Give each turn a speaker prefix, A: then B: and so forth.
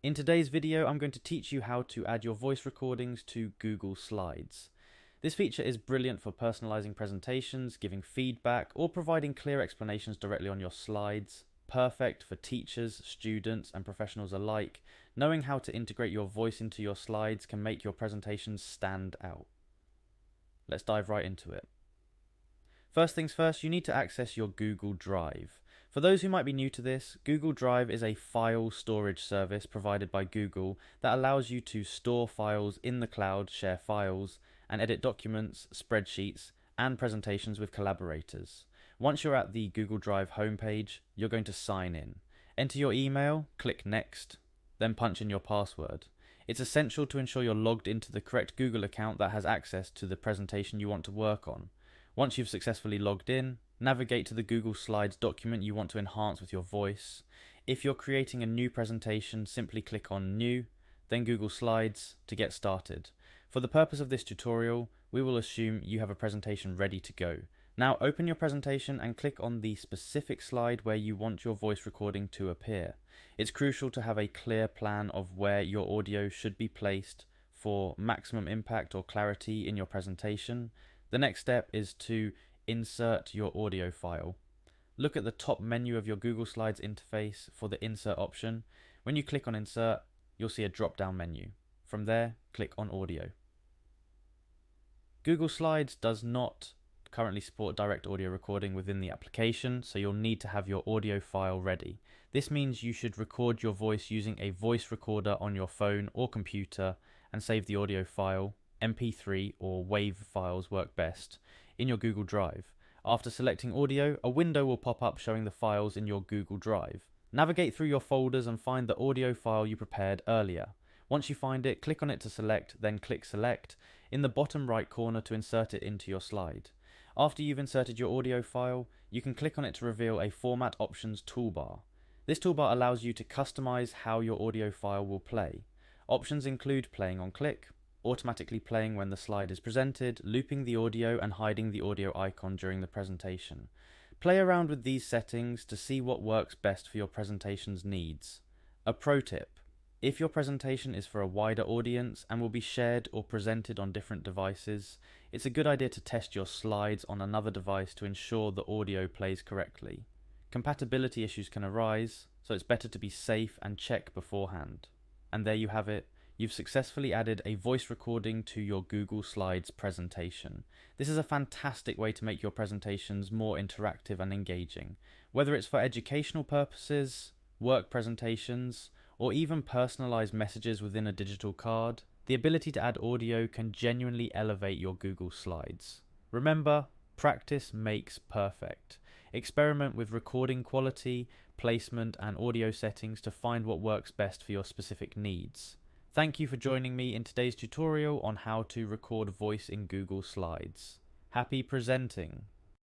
A: In today's video, I'm going to teach you how to add your voice recordings to Google Slides. This feature is brilliant for personalizing presentations, giving feedback, or providing clear explanations directly on your slides. Perfect for teachers, students, and professionals alike. Knowing how to integrate your voice into your slides can make your presentations stand out. Let's dive right into it. First things first, you need to access your Google Drive. For those who might be new to this, Google Drive is a file storage service provided by Google that allows you to store files in the cloud, share files, and edit documents, spreadsheets, and presentations with collaborators. Once you're at the Google Drive homepage, you're going to sign in. Enter your email, click Next, then punch in your password. It's essential to ensure you're logged into the correct Google account that has access to the presentation you want to work on. Once you've successfully logged in, navigate to the Google Slides document you want to enhance with your voice. If you're creating a new presentation, simply click on New, then Google Slides to get started. For the purpose of this tutorial, we will assume you have a presentation ready to go. Now open your presentation and click on the specific slide where you want your voice recording to appear. It's crucial to have a clear plan of where your audio should be placed for maximum impact or clarity in your presentation. The next step is to insert your audio file. Look at the top menu of your Google Slides interface for the Insert option. When you click on Insert, you'll see a drop-down menu. From there, click on Audio. Google Slides does not currently support direct audio recording within the application, so you'll need to have your audio file ready. This means you should record your voice using a voice recorder on your phone or computer and save the audio file. MP3 or WAV files work best in your Google Drive. After selecting audio, a window will pop up showing the files in your Google Drive. Navigate through your folders and find the audio file you prepared earlier. Once you find it, click on it to select, then click Select in the bottom right corner to insert it into your slide. After you've inserted your audio file, you can click on it to reveal a Format Options toolbar. This toolbar allows you to customize how your audio file will play. Options include playing on click, automatically playing when the slide is presented, looping the audio, and hiding the audio icon during the presentation. Play around with these settings to see what works best for your presentation's needs. A pro tip: if your presentation is for a wider audience and will be shared or presented on different devices, it's a good idea to test your slides on another device to ensure the audio plays correctly. Compatibility issues can arise, so it's better to be safe and check beforehand. And there you have it. You've successfully added a voice recording to your Google Slides presentation. This is a fantastic way to make your presentations more interactive and engaging. Whether it's for educational purposes, work presentations, or even personalized messages within a digital card, the ability to add audio can genuinely elevate your Google Slides. Remember, practice makes perfect. Experiment with recording quality, placement, and audio settings to find what works best for your specific needs. Thank you for joining me in today's tutorial on how to record voice in Google Slides. Happy presenting!